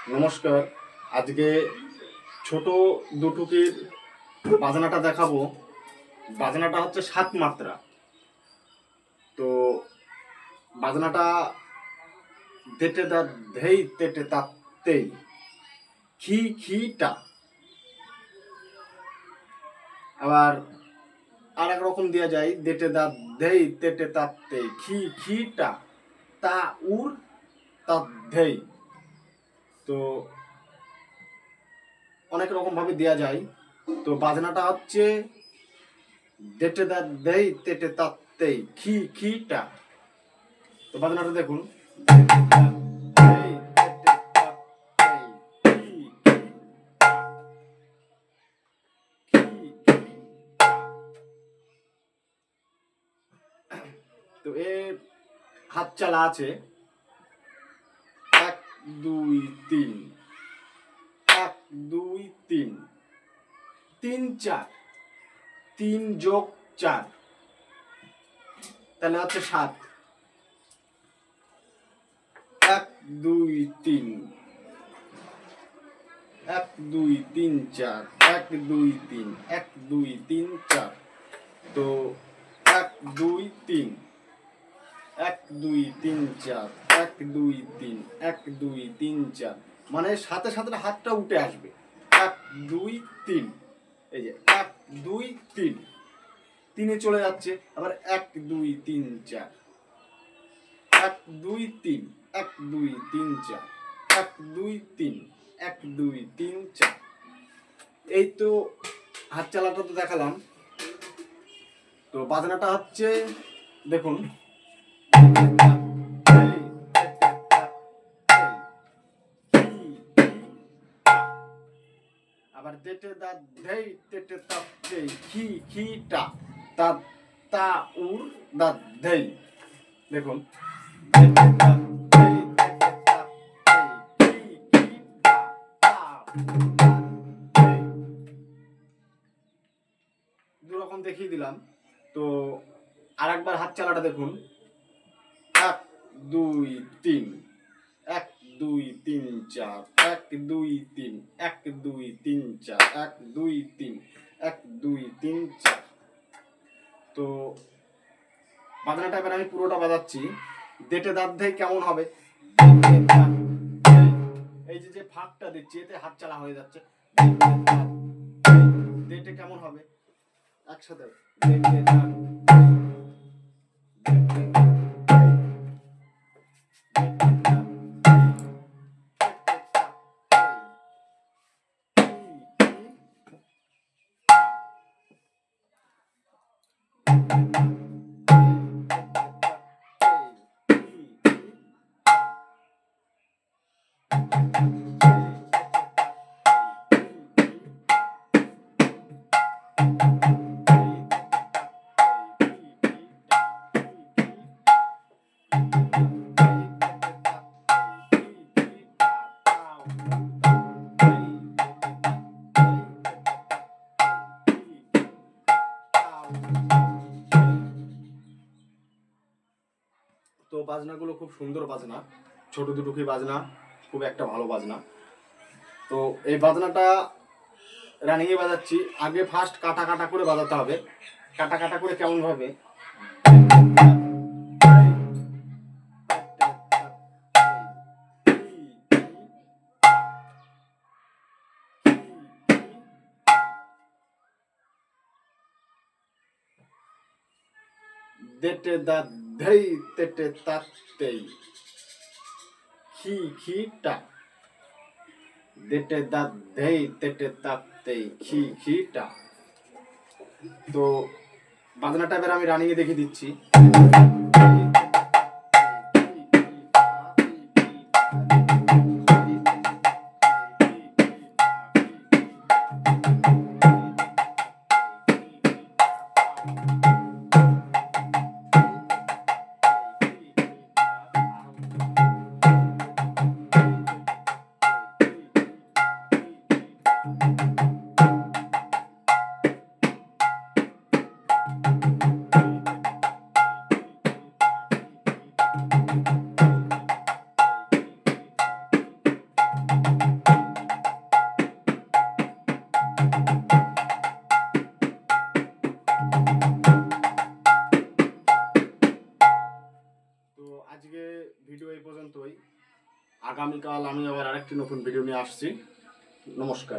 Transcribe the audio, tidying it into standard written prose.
নমস্কার। আজকে ছোট দুটুকির বাজনাটা দেখাবো। বাজনাটা হচ্ছে ৭ মাত্রা। তো বাজনাটা দেটে দা ধেই তেটে তাতেই খি খিটা। আবার আর এক রকম দেওয়া যায়, দেটে দা ধেই তেটে তাতেই খি খিটা তা উর তা ধেই। তো অনেক রকম ভাবে দেওয়া যায়। তো বাজনাটা হচ্ছে দেটে দা দেই তেটে তাতেই খি খিটা। তো বাজনাটা দেখুন। তো এর হাত চালা আছে ১ ২ ৩, ১ ২ ৩, ৩ ৪, ৩ যোগ ৪ তাহলে হচ্ছে ৭। ১ ২ ৩, ১ ২ ৩ ৪, ১ ২ ৩, ১ ২ ৩ ৪। তো ১ ২ ৩, ১ ২ ৩ ৪, ১ ২ ৩, ১ ২ ৩ ৪, মানে সাথে সাথে হাতটা উঠে আসবে। ১ ২ ৩, এই যে ১ ২ ৩, ৩-এ চলে যাচ্ছে। আবার ১ ২ ৩ ৪, ১ ২ ৩, ১ ২ ৩ ৪, ১ ২ ৩, ১ ২ ৩ ৪। এই তো হাত চালাটা তো দেখালাম। তো বাজনাটা হচ্ছে দেখুন। আবার তেটে দা ধেই তেটে তাপ দেই খি খিটা তা তা উর দা ধেই। দেখুন, দু রকম দেখিয়ে দিলাম। তো আর একবার হাত চালাটা দেখুন। ১ ২ ৩, ১ ২ ৩ ৪, ১ ২ ৩, ১ ২ ৩ ৪, ১ ২ ৩, ১ ২ ৩ ৪। তো বাজনাটা এবার আমি পুরোটা বাজাচ্ছি। দেটে দাঁত দেয় কেমন হবে? এই যে যে ফাঁকটা দিচ্ছি এতে হাত চালা হয়ে যাচ্ছে। দেটে কেমন হবে? একসাথে তো বাজনাগুলো খুব সুন্দর বাজনা, ছোট দুটুকি বাজনা, খুব একটা ভালো বাজনা। তো এই বাজনাটা রানিংয়ে বাজাচ্ছি। আগে ফার্স্ট কাটা কাটা করে বাজাতে হবে। কাটা কাটা করে কেমন ভাবে? দেটে দা ধেই তেটে তাতেই খি খিটা। দেটে দা ধেই তেটে তাতেই খি খিটা। তো বাজনাটা এবার আমি রানিংয়ে দেখিয়ে দিচ্ছি। তো আজকে ভিডিও এই পর্যন্তই। আগামীকাল আমি আবার আরেকটি নতুন ভিডিও নিয়ে আসছি। নমস্কার।